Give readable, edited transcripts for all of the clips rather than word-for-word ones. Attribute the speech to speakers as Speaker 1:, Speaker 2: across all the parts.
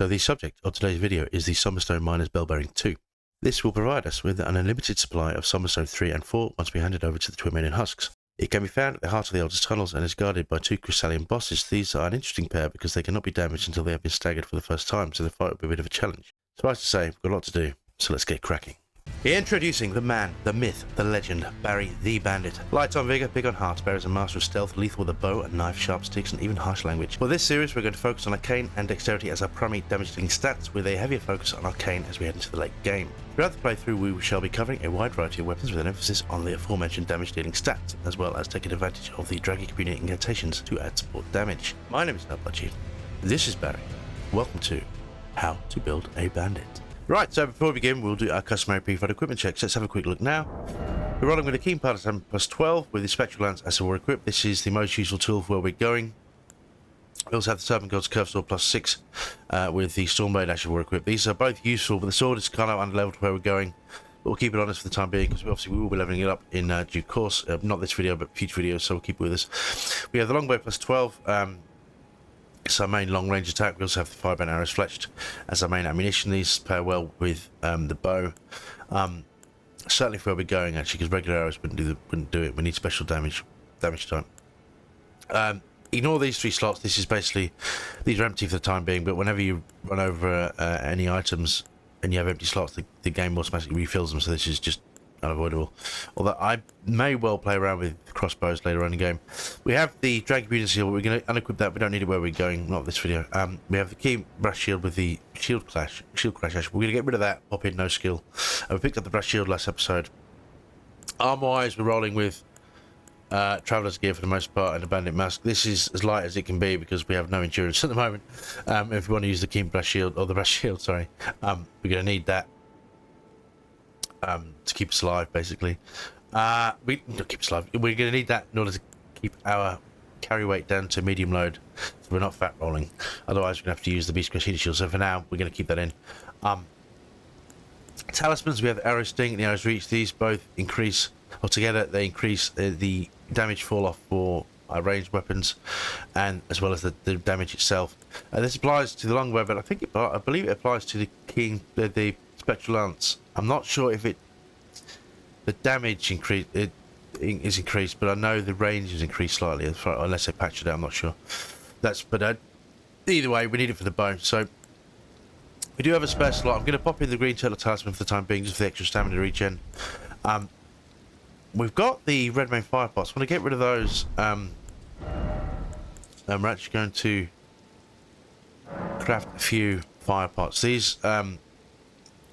Speaker 1: So the subject of today's video is the Somberstone Miner's Bell Bearing 2. This will provide us with an unlimited supply of Somberstone 3 and 4 once we hand it over to the Twin husks. It can be found at the heart of the oldest tunnels and is guarded by two crystalline bosses. These are an interesting pair because they cannot be damaged until they have been staggered for the first time, so the fight will be a bit of a challenge. Suffice to say, we've got a lot to do, so let's get cracking. Introducing the man, the myth, the legend, Barry the Bandit. Light on vigor, big on heart, Barry is a master of stealth, lethal with a bow, a knife, sharp sticks, and even harsh language. For this series, we're going to focus on Arcane and Dexterity as our primary damage-dealing stats, with a heavier focus on Arcane as we head into the late game. Throughout the playthrough, we shall be covering a wide variety of weapons with an emphasis on the aforementioned damage-dealing stats, as well as taking advantage of the Dragon Communion Incantations to add support damage. My name is Nublachi. This is Barry. Welcome to How to Build a Bandit. Right, so before we begin, we'll do our customary pre-fight equipment checks. Let's have a quick look now. We're rolling with a keen partisan plus 12 with the spectral lance as we're equipped. This is the most useful tool for where we're going. We also have the Serpent God's Curve Sword plus 6 with the Stormblade as we're equipped. These are both useful, but the sword is kind of underleveled where we're going. But we'll keep it honest for the time being because we will be leveling it up in due course. Not this video, but future videos, so we'll keep it with us. We have the longbow plus 12. It's our main long-range attack. We also have the fireband arrows fletched as our main ammunition. These pair well with the bow. Certainly for where we're going, actually, because regular arrows wouldn't do it. We need special damage type. Ignore these three slots. This is basically, these are empty for the time being, but whenever you run over any items and you have empty slots, the game automatically refills them, so this is just unavoidable. Although I may well play around with crossbows later on in the game. We have the Dragon Communion Shield, but we're going to unequip that. We don't need it where we're going, not this video. We have the key brass shield with the shield crash. We're going to get rid of that, pop in no skill. We picked up the brass shield last episode. Armor-wise, we're rolling with Traveler's gear for the most part and a bandit mask. This is as light as it can be because we have no endurance at the moment. If we want to use the keen brass shield, or the brass shield, sorry, we're going to need that. To keep us alive, basically. We don't keep us alive. We're going to need that in order to keep our carry weight down to medium load, so we're not fat rolling. Otherwise, we're going to have to use the Beast Crush Heater Shield. So for now, we're going to keep that in. Talismans, we have the Arrow Sting and the Arrow's Reach. These both increase, or together, they increase the damage fall off for our ranged weapons, and as well as the damage itself. This applies to the longbow, but I believe it applies to the Spectral Lance. I'm not sure if the damage is increased, but I know the range is increased slightly, unless they patched it out. I'm not sure. But either way, we need it for the bone. So we do have a spare slot. I'm going to pop in the green turtle talisman for the time being, just for the extra stamina regen. We've got the red main fire pots. I want to get rid of those. We're actually going to craft a few fire pots. These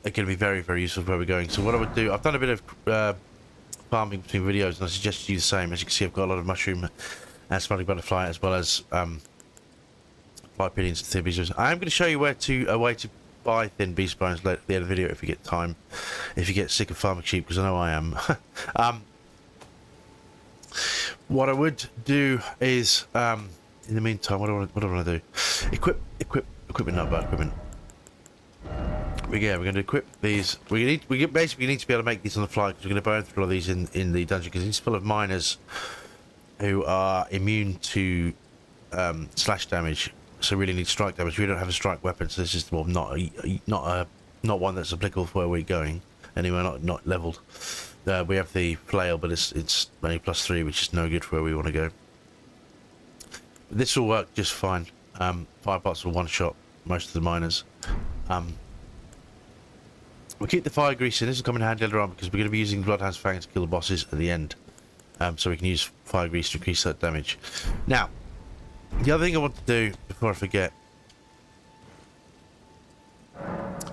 Speaker 1: are going to be very, very useful for where we're going. So what I would do, I've done a bit of farming between videos, and I suggest you do the same. As you can see, I've got a lot of mushroom and smiling butterfly, as well as fly pillions and thin beast bones. I am going to show you a way to buy thin beast bones at the end of the video if you get time, if you get sick of farming sheep, because I know I am. What I would do is, in the meantime, what do I want to do? Equipment, not about equipment. Yeah, we're going to equip these. We basically need to be able to make these on the fly, because we're going to burn through all these in the dungeon, because it's full of miners who are immune to slash damage, so really need strike damage. We don't have a strike weapon, so this is not one that's applicable for where we're going. Anyway, not leveled. We have the flail, but it's only plus 3, which is no good for where we want to go. But this will work just fine. Fire pots will one shot most of the miners. We'll keep the fire grease in. This will come in handy later on because we're going to be using Bloodhound's Fangs to kill the bosses at the end. So we can use fire grease to increase that damage. Now, the other thing I want to do before I forget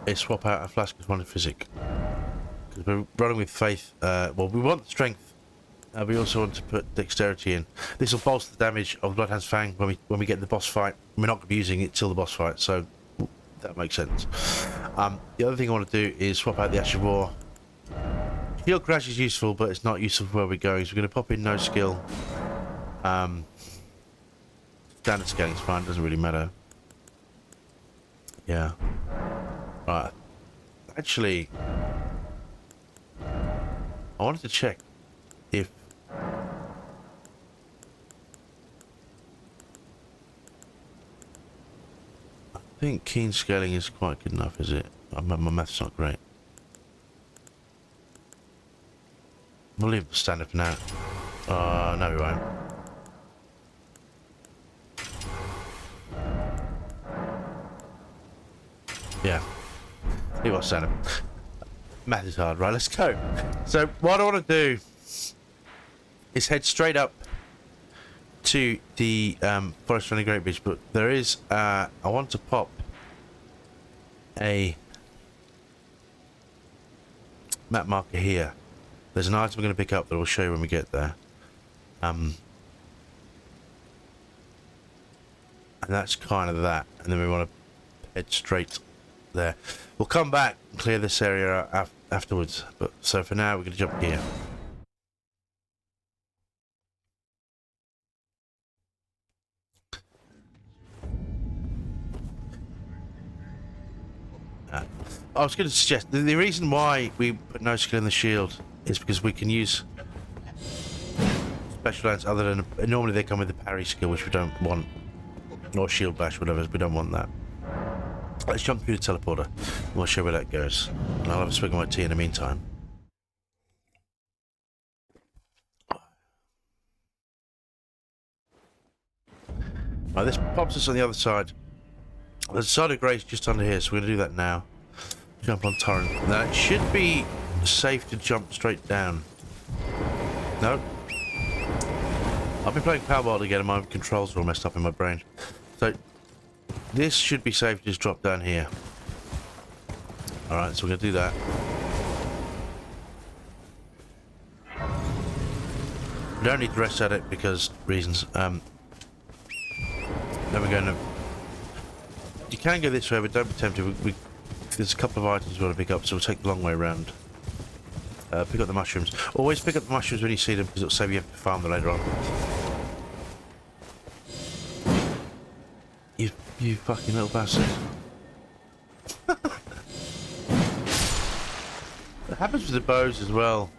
Speaker 1: is swap out our flask with one in physic. Because we're running with faith. Well, we want strength. We also want to put dexterity in. This will bolster the damage of Bloodhound's Fang when we get in the boss fight. We're not going to be using it till the boss fight, so that makes sense. The other thing I want to do is swap out the afore. Shield crash is useful, but it's not useful for where we're going, so we're going to pop in no skill. Standard scaling is fine, doesn't really matter. Yeah. Right. Actually, I wanted to check if think keen scaling is quite good enough, is it? My math's not great. We'll leave the standard for now. No we won't. Yeah. Leave our standard. Math is hard, right? Let's go. So what I want to do is head straight up to the Forest Running Great Bridge, but there is I want to pop a map marker here. There's an item we're going to pick up that we'll show you when we get there. And that's kind of that. And then we want to head straight there. We'll come back and clear this area afterwards. But so for now, we're going to jump here. I was going to suggest the reason why we put no skill in the shield is because we can use special lands other than normally they come with the parry skill, which we don't want, or shield bash, whatever. We don't want that. Let's jump through the teleporter and we'll show where that goes. And I'll have a swig of my tea in the meantime. Right, this pops us on the other side. The side of Grace just under here, so we're going to do that now. Jump on torrent. Now it should be safe to jump straight down. No. I've been playing Palworld again and my controls are all messed up in my brain. So this should be safe to just drop down here. Alright, so we're going to do that. We don't need to rest at it because reasons. Then we're going to... You can go this way, but don't be tempted. There's a couple of items we want to pick up, so we'll take the long way around. Pick up the mushrooms. Always pick up the mushrooms when you see them, because it'll save you having to farm them later on. You fucking little bastard. It happens with the bows as well.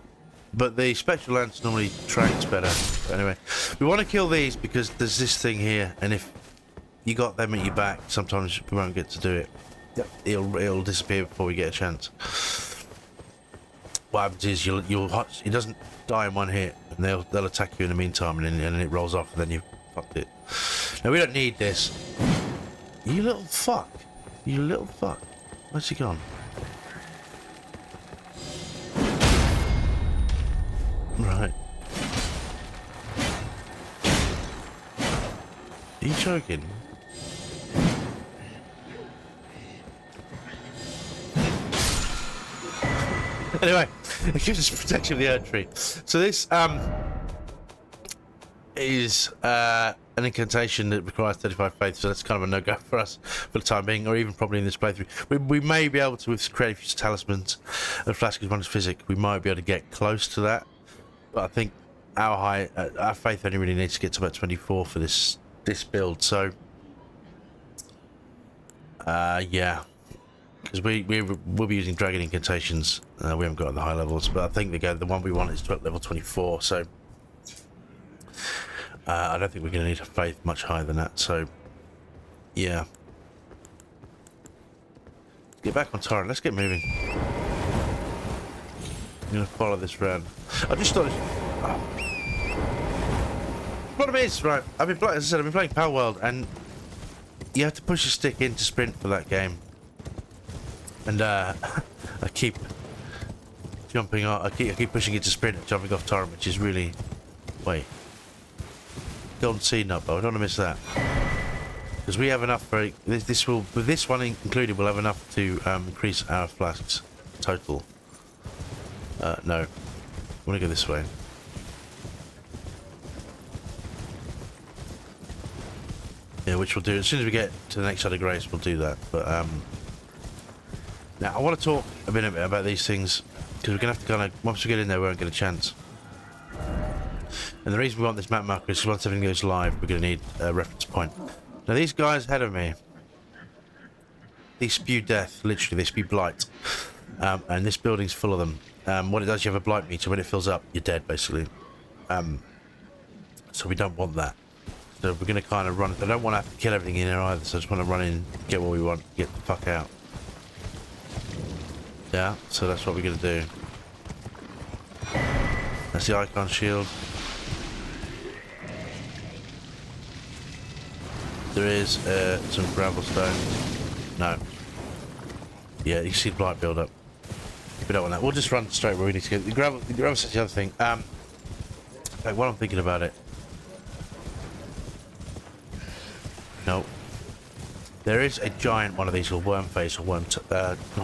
Speaker 1: But the spectral lance normally tracks better. But anyway, we want to kill these because there's this thing here, and if you got them at your back, sometimes we won't get to do it. It'll disappear before we get a chance. What happens is it doesn't die in one hit, and they'll attack you in the meantime, and then it rolls off, and then you fucked it. Now we don't need this. You little fuck. You little fuck. Where's he gone? Right. Are you joking? Anyway, it gives us protection of the earth tree. So this is an incantation that requires 35 faith, so that's kind of a no-go for us for the time being, or even probably in this playthrough. We may be able to, with creative talismans and flask as one as physic, we might be able to get close to that. But I think our faith only really needs to get to about 24 for this build. So yeah, because we'll be using Dragon Incantations. We haven't got the high levels, but I think the one we want is level 24. So I don't think we're going to need a faith much higher than that. So yeah, let's get back on turret. Let's get moving. I'm going to follow this round. I just thought... Problem is, right, as I said, I've been playing Palworld, and you have to push a stick in to sprint for that game. And I keep jumping off, I keep pushing it to sprint and jumping off torrent, which is really... Wait. Golden Seed nut, but I don't want to miss that. Because we have enough for... This will, with this one included, we'll have enough to increase our flasks total. No. I want to go this way. Yeah, which we'll do. As soon as we get to the next side of Grace, we'll do that. But, now, I want to talk a bit about these things, because we're going to have to kind of... Once we get in there, we won't get a chance. And the reason we want this map marker is because once everything goes live, we're going to need a reference point. Now, these guys ahead of me, they spew death, literally. They spew blight. And this building's full of them. What it does, you have a blight meter. When it fills up, you're dead, basically. So we don't want that. So we're going to kind of run. I don't want to have to kill everything in there either, so I just want to run in, get what we want, get the fuck out. Yeah, so that's what we're going to do. That's the icon shield. There is some gravel stones. No. Yeah, you see blight build up. We don't want that. We'll just run straight where we need to go. The gravel set's the other thing. Like, while I'm thinking about it. No. There is a giant one of these called Wormface or not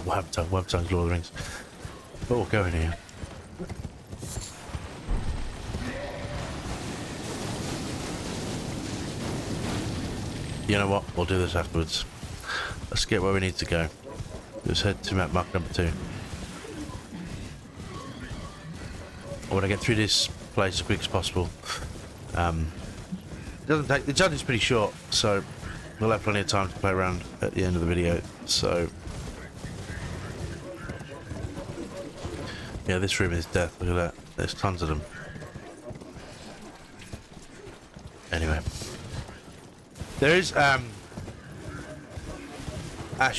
Speaker 1: Wormtongue, Wormtongue's Lord of the Rings. Oh, go in here. You know what? We'll do this afterwards. Let's get where we need to go. Let's head to map mark number 2. I want to get through this place as quick as possible. It doesn't take. The journey's pretty short, so we'll have plenty of time to play around at the end of the video. So yeah, this room is death. Look at that. There's tons of them. Anyway. There is Ash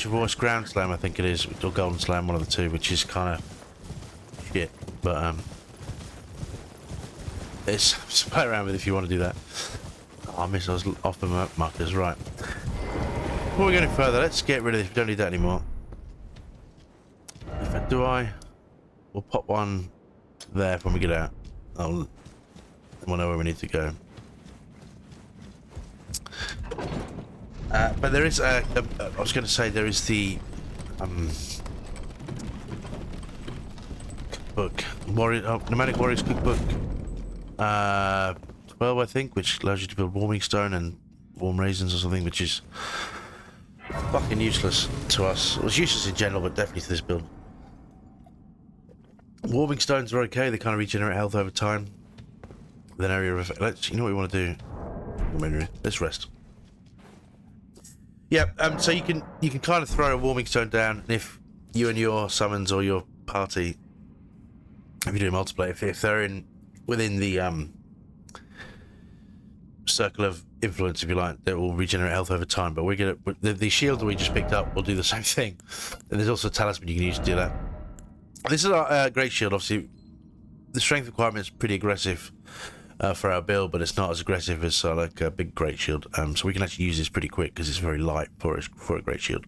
Speaker 1: of Voice Ground Slam, I think it is, or Golden Slam, one of the two, which is kind of shit, but it's to play around with if you want to do that. Oh, I missed those off the map markers, right. Before we go any further, let's get rid of this. We don't need that anymore. We'll pop one there when we get out. We'll know where we need to go. But there is I was going to say there is the cookbook, Nomadic Warriors cookbook 12, I think, which allows you to build warming stone and warm raisins or something, which is fucking useless to us. It was useless in general, but definitely to this build. Warming stones are okay; they kind of regenerate health over time. With an area of effect. You know what we want to do? Let's rest. Yeah, so you can kind of throw a warming stone down, and if you and your summons or your party, if you do multiplayer, if they're within the circle of influence, if you like, they will regenerate health over time. But we're gonna the shield that we just picked up will do the same thing, and there's also a talisman you can use to do that. This is our great shield. Obviously, the strength requirement is pretty aggressive. For our build, but it's not as aggressive as like a big great shield. So we can actually use this pretty quick because it's very light for a great shield.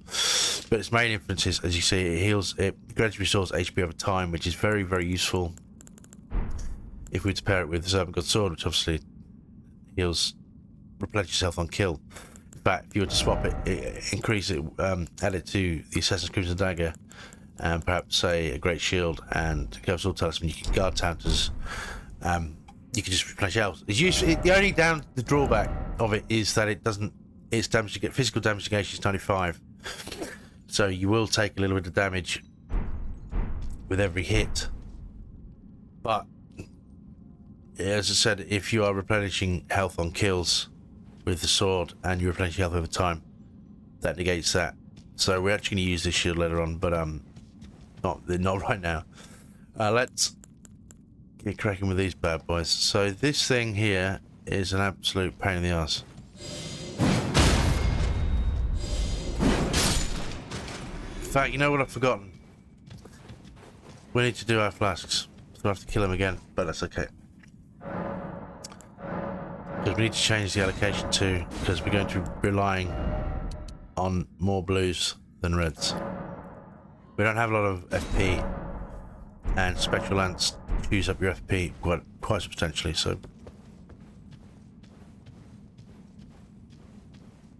Speaker 1: But its main influence is, as you see, it gradually restores HP over time, which is very, very useful. If we were to pair it with the Servant God Sword, which obviously replenishes health on kill. In fact, if you were to swap it, increase it, add it to the Assassin's Crimson Dagger, and perhaps say a great shield and Curved Sword Talisman, you can guard counters. You can just replenish health. It's useful. The drawback of it is that it doesn't. Its damage to get physical damage against is 95, so you will take a little bit of damage with every hit. But as I said, if you are replenishing health on kills with the sword and you replenish health over time, that negates that. So we're actually going to use this shield later on, but not right now. Let's get cracking with these bad boys. So this thing here is an absolute pain in the ass. In fact, you know what I've forgotten? We need to do our flasks. We'll have to kill him again, but that's okay. Because we need to change the allocation too, because we're going to be relying on more blues than reds. We don't have a lot of FP, and Spectral Lance use up your FP quite substantially, so.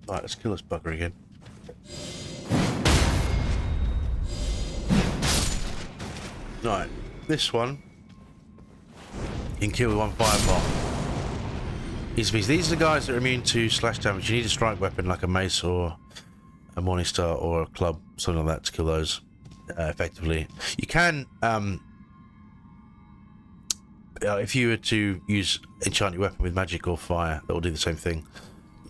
Speaker 1: Right, let's kill this bugger again. Right, this one you can kill with one fireball. These are the guys that are immune to slash damage. You need a strike weapon like a mace or a Morningstar or a club, something like that, to kill those effectively. You can if you were to use enchant your weapon with magic or fire, that will do the same thing.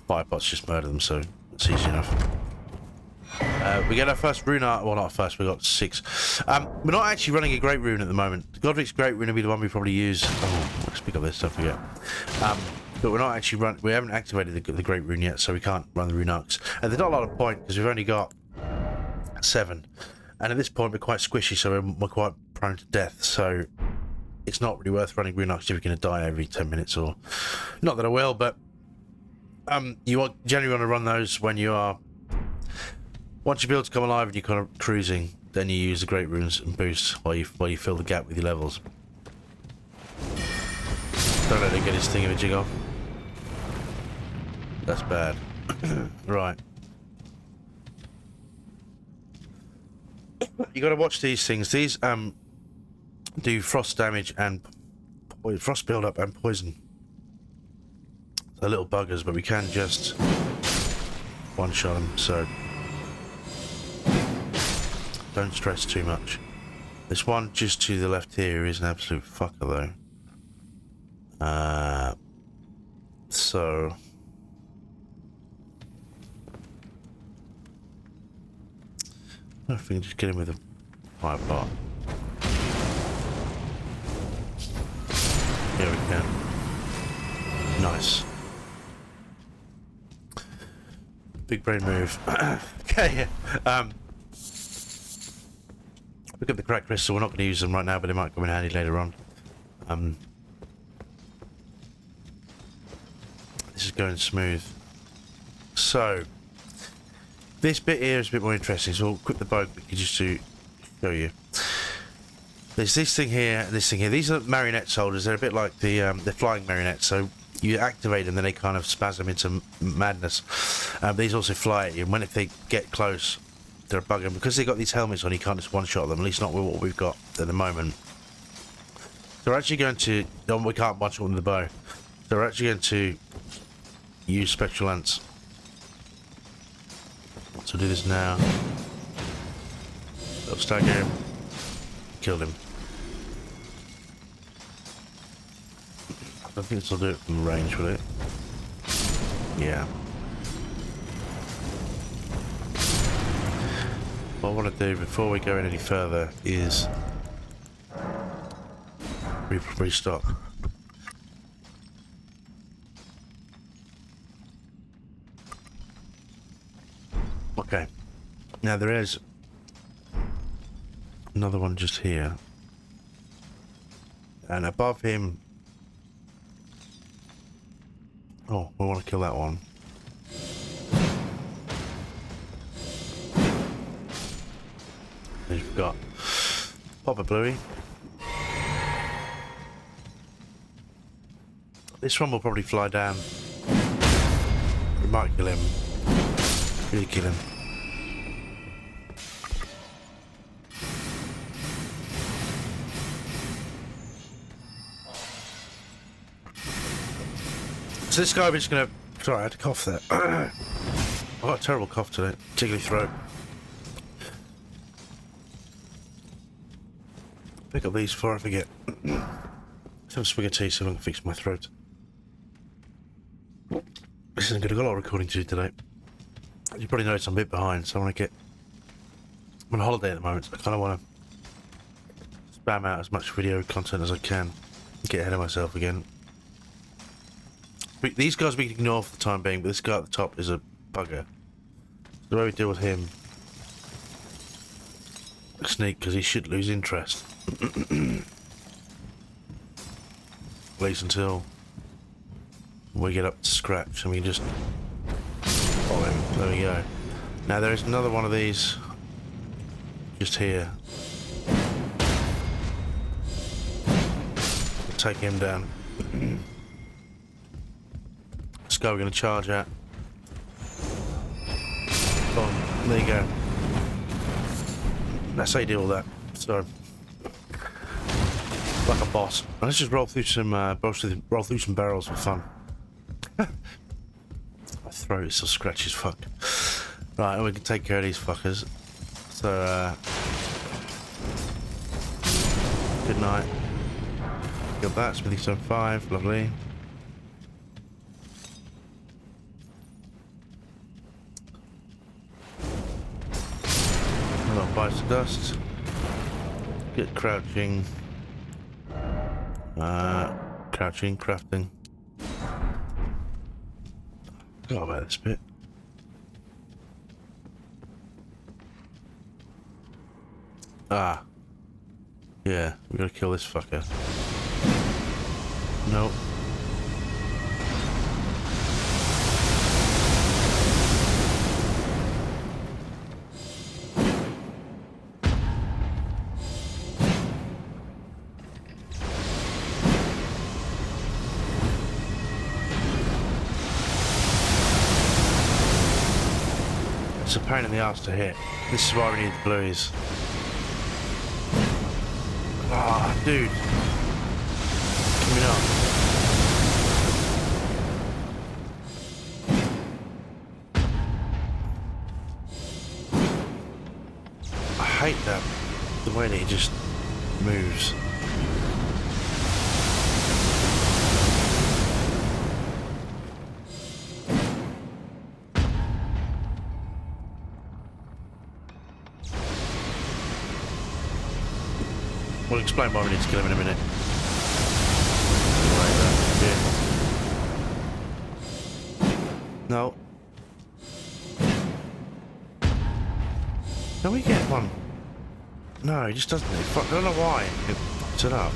Speaker 1: Fire pots just murder them, so it's easy enough. We get our first rune art. Well, not first, we got 6. We're not actually running a great rune at the moment. Godric's great rune will be the one we probably use. Oh, let's pick up this, don't forget. but we're not actually we haven't activated the Great Rune yet, so we can't run the Rune Arcs. And there's not a lot of point because we've only got 7, and at this point we're quite squishy, so we're quite prone to death. So it's not really worth running Rune Arcs if you're going to die every 10 minutes, or not that I will, but you generally want to run those when you are, once your builds come alive and you're kind of cruising, then you use the Great Runes and boost while you fill the gap with your levels. Don't let him get his thingamajig off. That's bad. Right. You got to watch these things. These do frost damage and frost build up and poison. They're little buggers, but we can just one-shot them. So don't stress too much. This one just to the left here is an absolute fucker, though. So I think we can just get him with a fire pot. Here we can. Nice. Big brain move. Okay. Look at the cracked crystal. We're not going to use them right now, but they might come in handy later on. This is going smooth. So this bit here is a bit more interesting. So we'll equip the bow quickly just to show you. There's this thing here and this thing here. These are marionette soldiers. They're a bit like the flying marionettes. So you activate them, then they kind of spasm into madness. These also fly at you, and if they get close, they're a bugger. And because they've got these helmets on, you can't just one-shot them. At least not with what we've got at the moment. So we're actually going to... No, we can't one-shot them with the bow. So we're actually going to use Spectral Lance. So do this now. Little stagger him. Killed him. I don't think this will do it from range, will it? Yeah. What I want to do before we go in any further is restock. Okay. Now there is another one just here. And above him... Oh, we want to kill that one. We've got Pop a Bluey. This one will probably fly down. We might kill him. Really kill him. So this guy, we're just gonna... Sorry, I had to cough there. I've got a terrible cough today. Tickly throat. Pick up these before I forget. Some spaghetti so I can fix my throat. This isn't good. I've got a lot of recording to do today. You probably noticed I'm a bit behind, so I want to get... I'm on holiday at the moment, so I kind of want to spam out as much video content as I can. Get ahead of myself again. These guys we can ignore for the time being, but this guy at the top is a bugger. The way we deal with him... Sneak, because he should lose interest. At least until we get up to scratch and we can just follow him. There we go. Now there is another one of these just here. We'll take him down. This guy we're going to charge at. Boom. There you go. That's how you deal with that. So, like a boss. And let's just roll through some barrels for fun. My throat is so scratchy as fuck. Right, and we can take care of these fuckers. So, good night. Got that, Smithy Stone 5, lovely. Another bites of dust. Get crouching. Crouching, crafting. Forgot about this bit. Ah. Yeah, we gotta kill this fucker. Nope. It's a pain in the ass to hit. This is why we need the blueies. Ah, oh, dude. Coming up. I hate that. The way that he just moves. We'll explain why we need to kill him in a minute. No. Can we get one? No, he just doesn't. I don't know why. It fucks it up.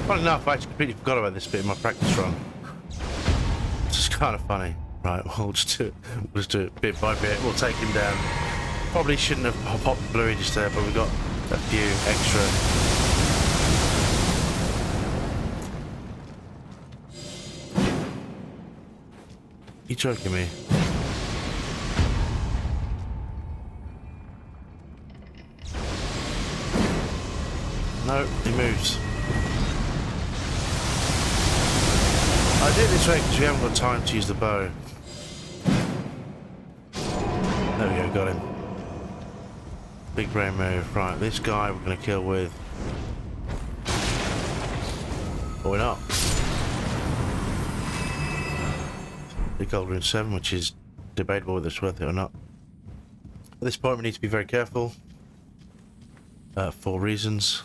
Speaker 1: Funny enough, I actually completely forgot about this bit in my practice run. It's just kind of funny. Right, we'll just do it bit by bit. We'll take him down. Probably shouldn't have popped the bluey just there, but we got a few extra. You joking me? No, he moves. I did it this way because we haven't got time to use the bow. There we go, got him. Big brain move. Right, this guy we're going to kill with... Or we're not. The gold rune 7, which is debatable whether it's worth it or not. At this point we need to be very careful. For reasons.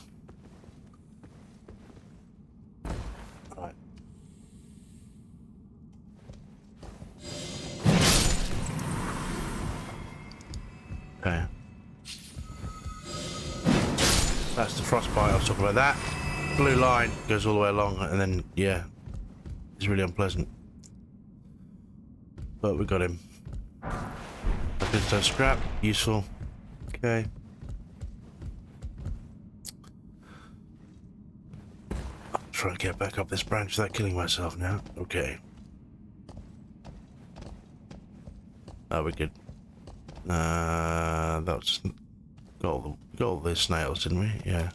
Speaker 1: Right. Okay. That's the frostbite I was talking about. That blue line goes all the way along, and then yeah, it's really unpleasant. But we got him. Glintstone scrap, useful. Okay. I'll try and get back up this branch without killing myself now. Okay. Oh, we're good. That was got all the snails, didn't we? Yeah.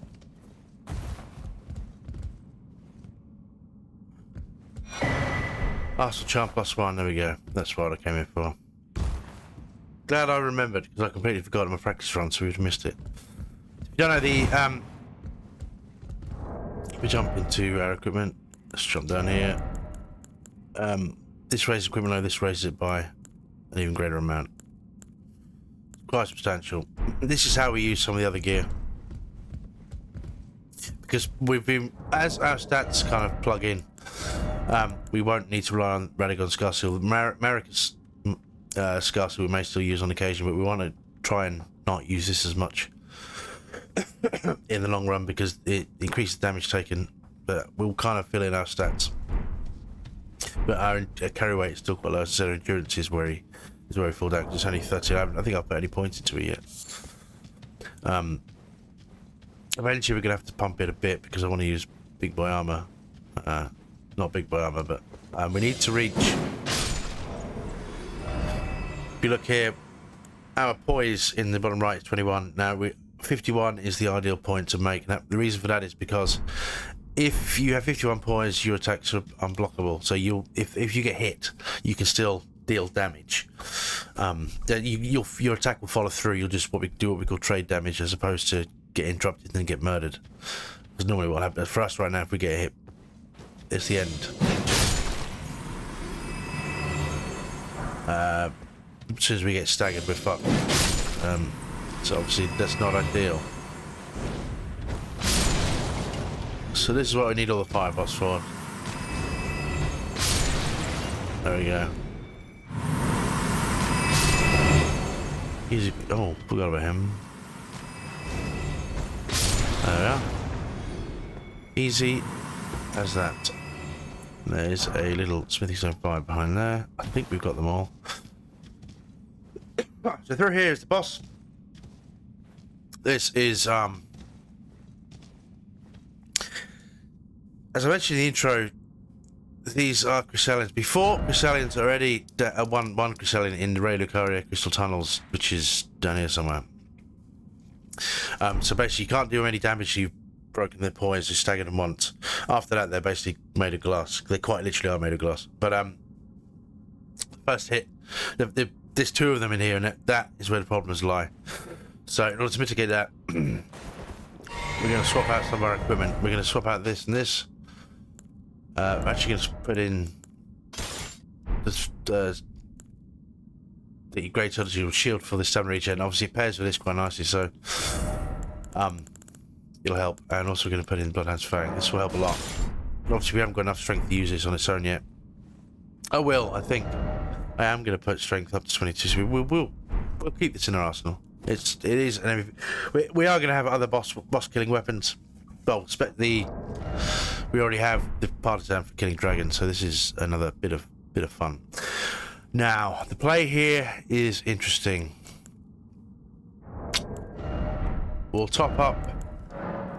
Speaker 1: Arsenal charm +1, there we go. That's what I came here for. Glad I remembered, because I completely forgot my practice run, so we've missed it. If you don't know the, we jump into our equipment. Let's jump down here. This raises equipment load, this raises it by an even greater amount. Quite substantial. This is how we use some of the other gear. Because we've been, as our stats kind of plug in, we won't need to rely on Radagon Scarseal. Marika's Scarseal we may still use on occasion, but we want to try and not use this as much in the long run because it increases damage taken, but we'll kind of fill in our stats. But our carry weight is still quite low, so our endurance is where we fall down because it's only 13. I think I've put any points into it yet. Eventually we're going to have to pump it a bit because I want to use big boy armor. Not big boy armor, but we need to reach. If you look here, our poise in the bottom right is 21. Now 51 is the ideal point to make. Now, the reason for that is because if you have 51 poise, your attacks are unblockable. So if you get hit, you can still deal damage. Your attack will follow through. You'll just what we call trade damage, as opposed to get interrupted and then get murdered. Because normally what happens for us right now, if we get hit, it's the end. As soon as we get staggered, we're fucked. So obviously that's not ideal. So this is what we need all the firebots for. There we go. Easy. Oh, forgot about him. There we are. Easy as that. There's a little smithy stone fire behind there. I think we've got them all. So through here is the boss. This is as I mentioned in the intro, these are Chrysalians. Before Chrysalians, already one Chrysalian in the Ray Lucaria crystal tunnels, which is down here somewhere. So basically, you can't do any damage. You've broken their poise. You staggered them once. After that, they're basically made of glass. They quite literally are made of glass. But first hit, there's two of them in here, and that is where the problems lie. So in order to mitigate that, we're going to swap out some of our equipment. We're going to swap out this and this. I'm actually going to put in the Great Surgical Shield for this stamina regen. Obviously, it pairs with this quite nicely, so it'll help. And also, we're going to put in Bloodhound's Fang. This will help a lot. But obviously, we haven't got enough strength to use this on its own yet. I will, I think. I am going to put strength up to 22, so we'll keep this in our arsenal. It is, and we are going to have other boss killing weapons. Well, we already have the partisan for killing dragons, so this is another bit of fun. Now, the play here is interesting. We'll top up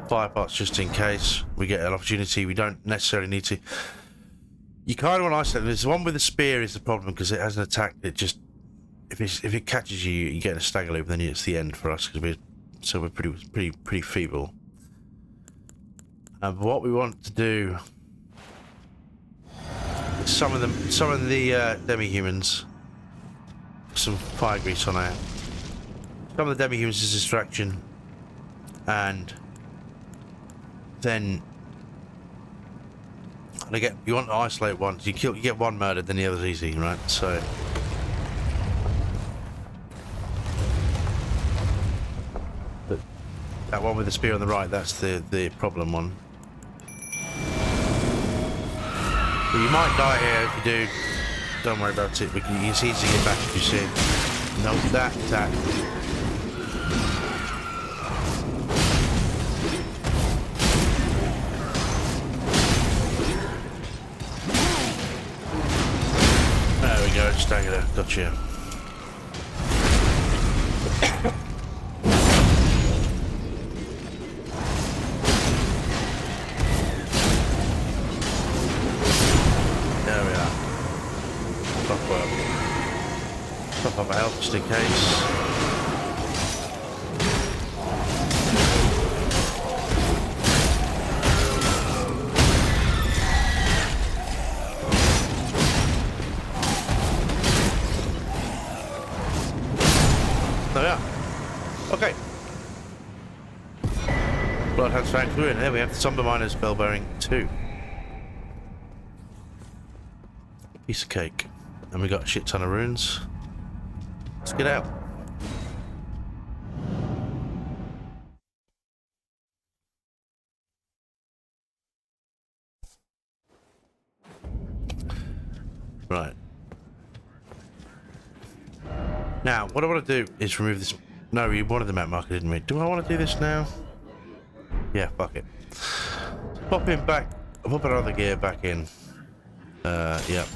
Speaker 1: firepots just in case we get an opportunity. We don't necessarily need to. You kind of want to isolate them. There's the one with the spear is the problem because it has an attack. It just if it catches you, you get a stagger loop. Then it's the end for us because we're pretty feeble. And what we want to do, some of the demi-humans, some fire grease on there. Some of the demi-humans is distraction, and then you want to isolate one. You get one murdered, then the other's easy, right? So. But that one with the spear on the right, that's the problem one. But you might die here. If you do, don't worry about it. It's easy to get back if you see it. No, that attack. There we go, stagger there. Gotcha. Top up our health just in case. There we are. Okay. Bloodhound's Fang through, and there we have the Somber Miner's Bell Bearing 2. Piece of cake. And we got a shit ton of runes. Let's get out. Right. Now, what I want to do is remove this. No, we wanted the map marker, didn't we? Do I want to do this now? Yeah, fuck it. Pop him back. I'll pop another gear back in. Yep.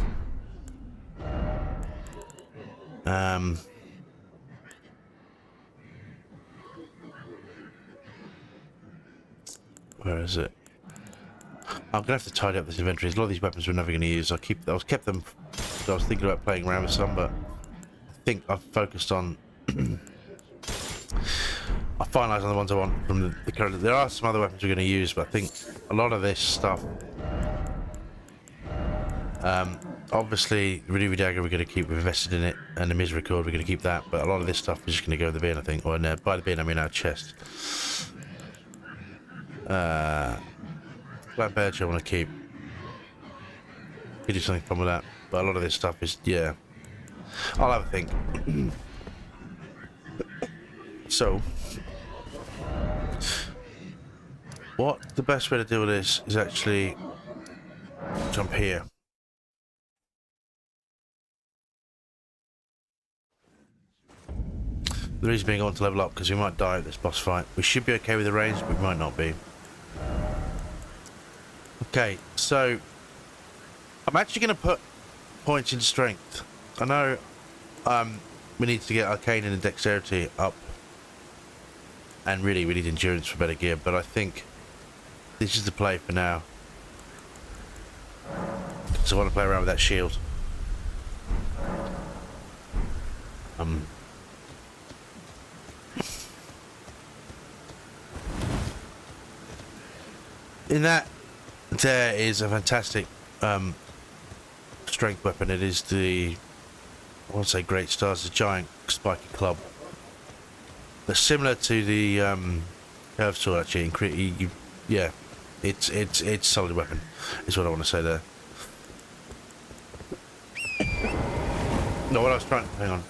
Speaker 1: Where is it? I'm gonna have to tidy up this inventory. A lot of these weapons we're never gonna use. I kept them. I was thinking about playing around with some, but I think I've focused on. I finalised on the ones I want from the current. There are some other weapons we're gonna use, but I think a lot of this stuff. Obviously, the Renewy Dagger we're going to keep, we've invested in it, and the Misericord we're going to keep that, but a lot of this stuff is just going to go in the bin, I think, or no, by the bin I mean our chest. Black Badge I want to keep. Could do something fun with that, but a lot of this stuff is, yeah. I'll have a think. So, what the best way to deal with this is actually jump here. The reason being I want to level up because we might die at this boss fight. We should be okay with the range, but we might not be. Okay, so I'm actually going to put points in strength. I know we need to get Arcane and Dexterity up, and really we need endurance for better gear, but I think this is the play for now. So I want to play around with that shield. In that, there is a fantastic strength weapon. It is the, I want to say Great Stars, the giant spiky club. They're similar to the curved sword actually. Yeah, it's a solid weapon. Is what I want to say there. No, what I was trying. Hang on.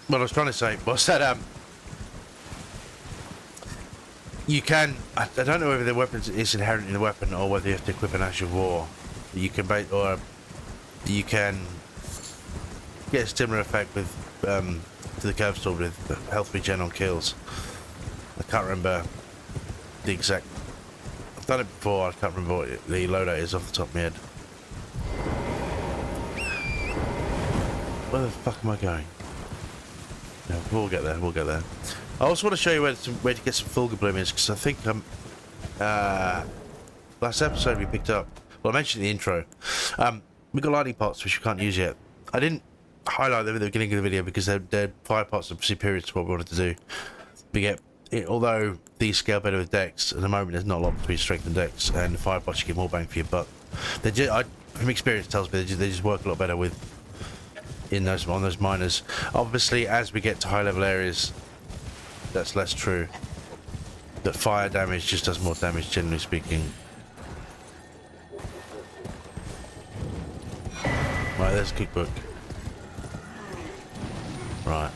Speaker 1: What I was trying to say was that you can. I don't know whether the weapon is inherent in the weapon or whether you have to equip an Ash of War. You can you can get a similar effect with to the curved sword with health regen on kills. I can't remember the exact. I've done it before. I can't remember what the loadout is off the top of my head. Where the fuck am I going? No, we'll get there. We'll get there. I also want to show you where to get some Fulgur Bloom is, because I think last episode we picked up. Well, I mentioned in the intro. We got lightning pots which we can't use yet. I didn't highlight them at the beginning of the video because they're fire pots are superior to what we wanted to do. We get although these scale better with Dex. At the moment, there's not a lot between strength and Dex, and the fire pots you get more bang for your buck. They just, from experience, tells me they just work a lot better with. On those miners. Obviously, as we get to high level areas, that's less true. That fire damage just does more damage, generally speaking. Right, there's a cookbook. Right.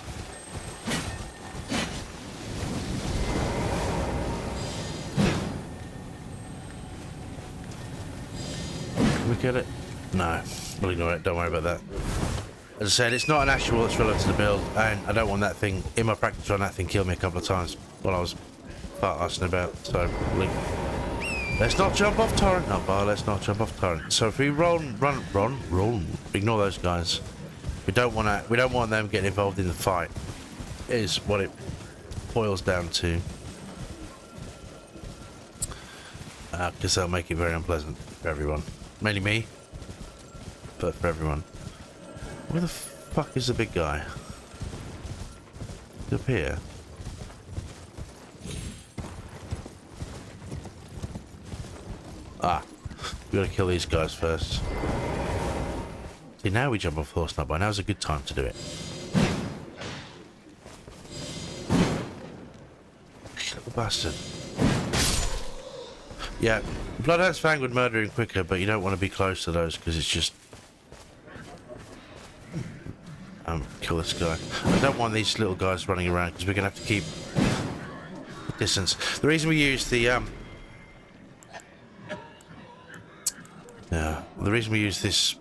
Speaker 1: Can we get it? No, we'll ignore it. Don't worry about that. As I said, it's not an actual that's relevant to the build, and I don't want that thing, in my practice run, that thing killed me a couple of times while I was arsing about, so let's not jump off torrent, let's not jump off torrent. So if we run, ignore those guys. We don't want them getting involved in the fight, is what it boils down to. Because they'll make it very unpleasant for everyone. Mainly me, but for everyone. Where the fuck is the big guy? He's up here. Ah, we gotta kill these guys first. See, now we jump off the horse. Now now's a good time to do it. Little bastard. Yeah, Bloodhound's Fang would murder him quicker, but you don't want to be close to those because it's just. Kill this guy. I don't want these little guys running around because we're gonna have to keep distance. The reason we use the this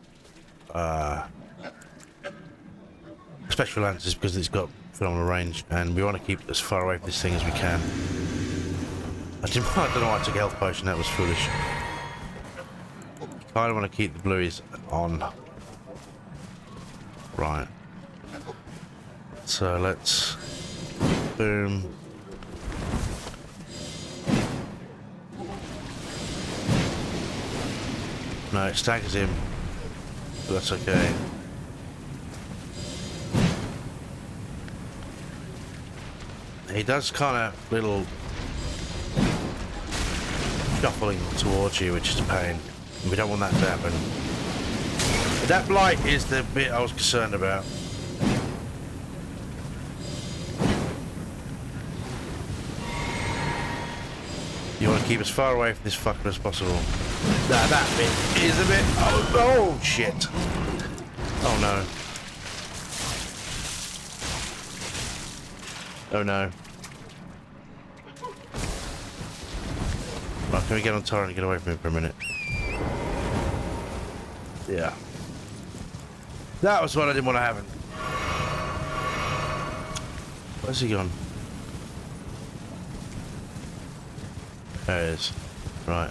Speaker 1: special lance is because it's got phenomenal range, and we want to keep as far away from this thing as we can. I don't know why I took a health potion. That was foolish. Kind of want to keep the blueies on. Right. So let's boom. No, it staggers him, but that's okay. He does kind of little shuffling towards you, which is a pain. We don't want that to happen. That blight is the bit I was concerned about. You want to keep as far away from this fucker as possible. Nah, that bit is a bit... Oh shit. Oh no. Oh no. Right, can we get on Tyrant and get away from him for a minute? Yeah. That was what I didn't want to happen. Where's he gone? There he is. Right.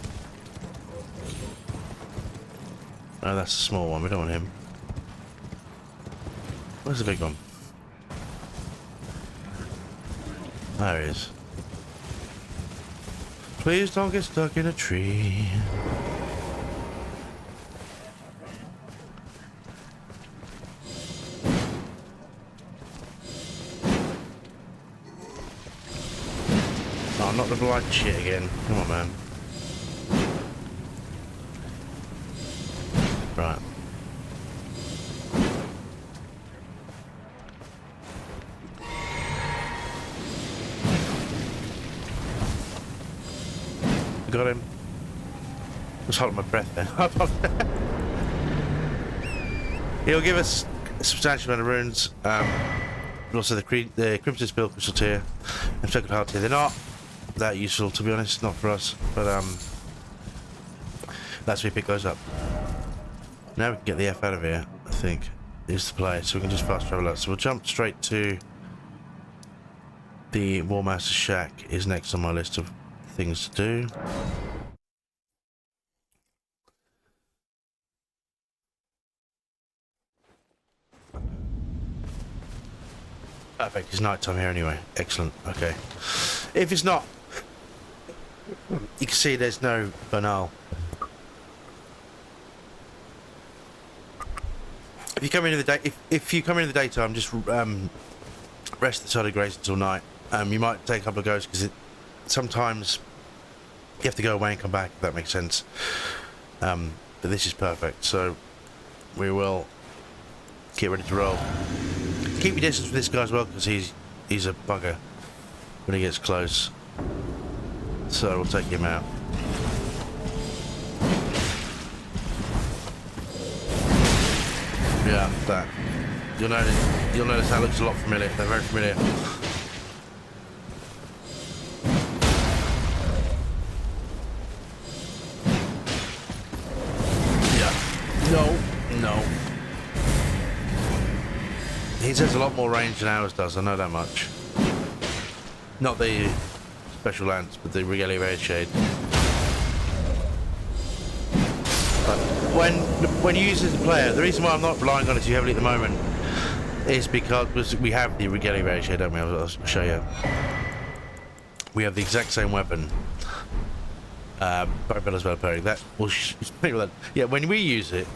Speaker 1: No, that's a small one. We don't want him. Where's the big one? There he is. Please don't get stuck in a tree. Oh, not the blind shit again. Come on, man. Right. Got him. Just holding my breath there. He'll give us a substantial amount of runes. But also the Crimson Spill Crystal Tier and Sacred Heart Tier. They're not that useful, to be honest, not for us. But that's where we pick those up. Now we can get the F out of here, I think, is the play. So we can just fast travel out. So we'll jump straight to the War Master's Shack is next on my list of things to do. Perfect, it's night time here anyway. Excellent, okay. If it's not, you can see there's no banal. If you come in the day, if you come in the daytime, just rest the side of grace until night. You might take a couple of goes because sometimes you have to go away and come back, if that makes sense. But this is perfect, so we will get ready to roll. Keep your distance from this guy as well, because he's a bugger when he gets close. So we'll take him out. Yeah, that. You'll notice that looks a lot familiar. They're very familiar. No. His has a lot more range than ours does, I know that much. Not the special lance, but the Regalia Shade. But when you use it as a player, the reason why I'm not relying on it too heavily at the moment is because we have the Regalia Shade, don't we? I'll show you. We have the exact same weapon. Barbellas Valperic. That will yeah, when we use it,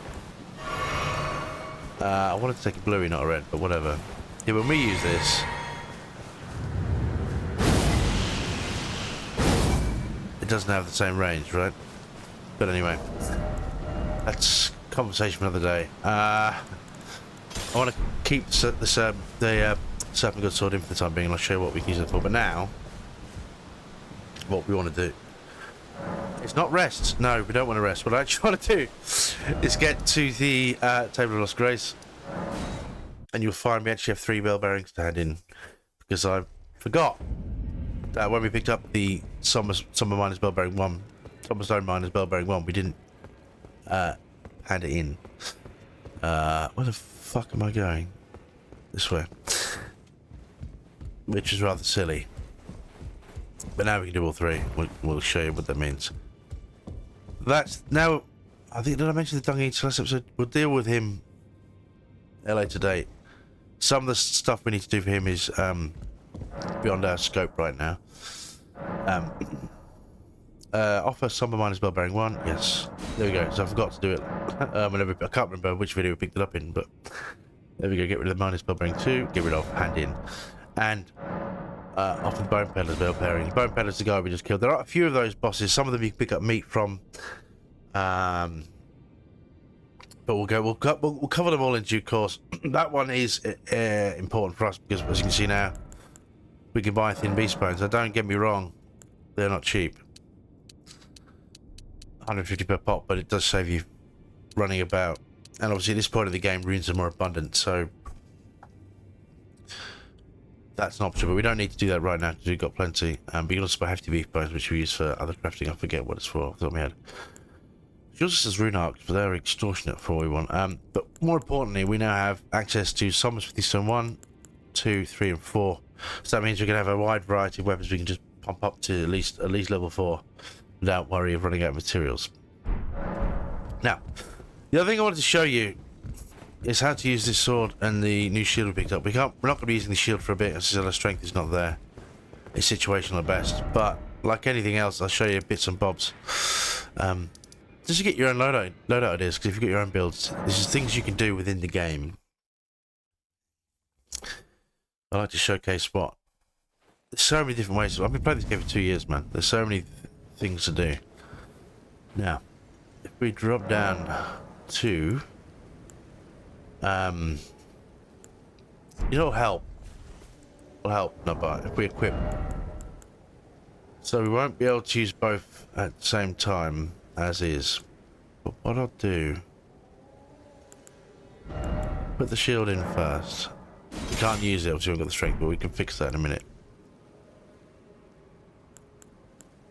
Speaker 1: I wanted to take a bluey, not a red, but whatever. Yeah, when we use this, it doesn't have the same range, right? But anyway, that's conversation for another day. I want to keep the Serpent God Sword in for the time being, and I'll show you what we can use it for. But now, what we want to do. It's not rest. No, we don't want to rest. What I actually want to do is get to the Table of Lost Grace, and you'll find we actually have 3 bell bearings to hand in, because I forgot that when we picked up the Somber Miner's Bell Bearing 1, Somber Stone Miner's Bell Bearing 1, we didn't hand it in. Where the fuck am I going? This way. Which is rather silly. But now we can do all 3. We'll show you what that means. That's now. I think, did I mention the Dung Eater last episode? We'll deal with him at a later date. Some of the stuff we need to do for him is beyond our scope right now. Offer Somber Miner's Bell Bearing 1. Yes, there we go. So I forgot to do it. I can't remember which video we picked it up in, but there we go. Get rid of the Miner's Bell Bearing 2. Get rid of hand in, and offer the Bone Peddler's Bell Bearing. Bone Peddler's the guy we just killed. There are a few of those bosses. Some of them you can pick up meat from. But we'll cover them all in due course. That one is important for us because, as you can see now, we can buy thin beast bones. Now, don't get me wrong, they're not cheap. 150 per pot, but it does save you running about. And obviously, at this point of the game, runes are more abundant, so that's an option, but we don't need to do that right now because we've got plenty. But you can also buy hefty beef bones, which we use for other crafting. I forget what it's for off the top of my head. She also says rune arcs, but they're extortionate for what we want. But more importantly, we now have access to Somber's 50 stone 1, 2, 3, and 4. So that means we can have a wide variety of weapons we can just pump up to at least level 4 without worry of running out of materials. Now, the other thing I wanted to show you is how to use this sword and the new shield we picked up. We're not going to be using the shield for a bit, as our strength is not there. It's situational at best, but like anything else, I'll show you bits and bobs. Just to get your own loadout ideas, because if you've got your own builds, there's just things you can do within the game. I like to showcase what. There's so many different ways. I've been playing this game for 2 years, man. There's so many things to do. Now, if we drop down to, it'll help. It'll help, no, but if we equip. So we won't be able to use both at the same time as is. But what I'll do, put the shield in first. We can't use it until we've got the strength, but we can fix that in a minute.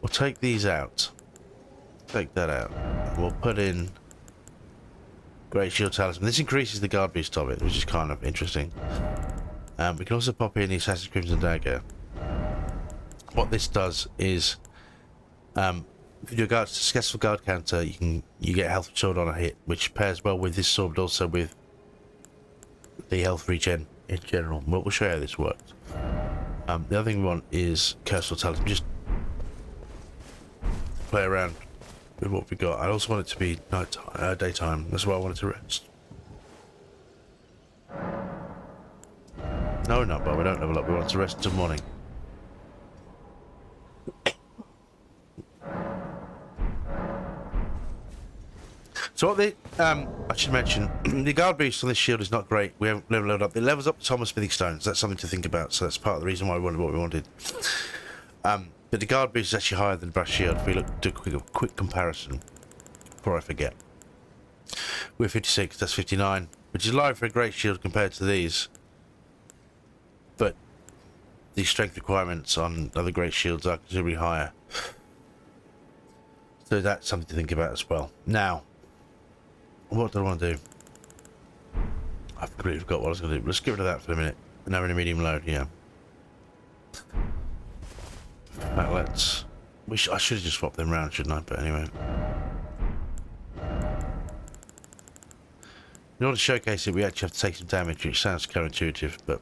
Speaker 1: We'll take these out. Take that out. We'll put in Great Shield Talisman. This increases the guard boost of it, which is kind of interesting. We can also pop in the Assassin's Crimson Dagger. What this does is, if you do a successful guard counter, you get health sword on a hit, which pairs well with this sword, but also with the health regen in general. We'll show you how this works. The other thing we want is Curse Talisman. Just play around with what we got. I also want it to be daytime. That's why I wanted to rest. No, not but we don't level up. We want to rest until morning. So what I should mention, the guard boost on this shield is not great. We haven't leveled up. It levels up to Thomas Smithing Stones. That's something to think about. So that's part of the reason why we wanted what we wanted. But the guard boost is actually higher than Brass Shield. If we look do a quick comparison before I forget. We're 56, that's 59, which is low for a Great Shield compared to these. But the strength requirements on other Great Shields are considerably higher. So that's something to think about as well. Now, what do I want to do? I've completely forgot what I was going to do. Let's get rid of that for a minute. And now we're in a medium load, yeah. Right, let's... I should have just swapped them around, shouldn't I? But anyway. In order to showcase it, we actually have to take some damage, which sounds counterintuitive, but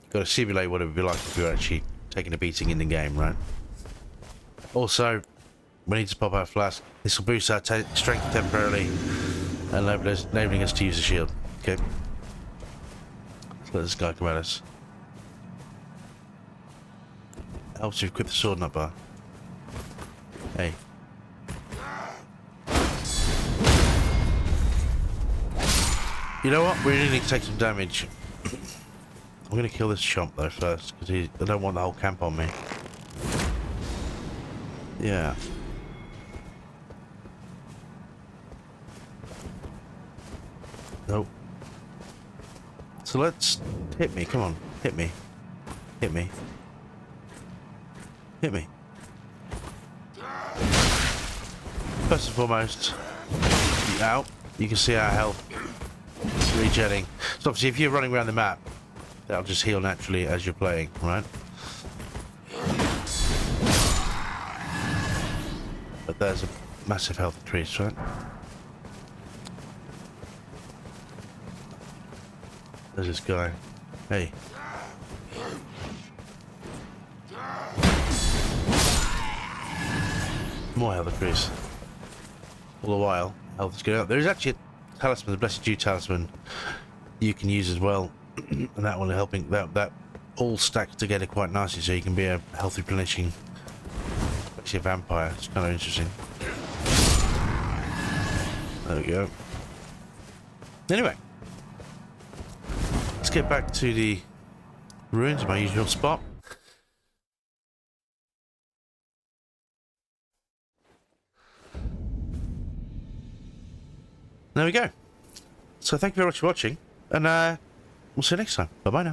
Speaker 1: got to simulate what it would be like if we were actually taking a beating in the game, right? Also, we need to pop our flask. This will boost our strength temporarily, enabling us to use the shield. Okay. Let's let this guy come at us. Helps you equip the sword, not bar. Hey. You know what? We really need to take some damage. I'm going to kill this chomp though first, because I don't want the whole camp on me. Yeah. Nope. So let's hit me. Come on, hit me. Hit me. Hit me. First and foremost, out. You can see our health regenning. So obviously, if you're running around the map, that'll just heal naturally as you're playing, right? But there's a massive health increase, right? There's this guy. Hey. More health increase. All the while, health is going up. There is actually a talisman, the Blessed Dew talisman, you can use as well, and that one helping that all stacks together quite nicely, so you can be a health replenishing, especially a vampire. It's kind of interesting. There we go. Anyway, let's get back to the ruins, my usual spot. There we go. So thank you very much for watching, and we'll see you next time. Bye bye now.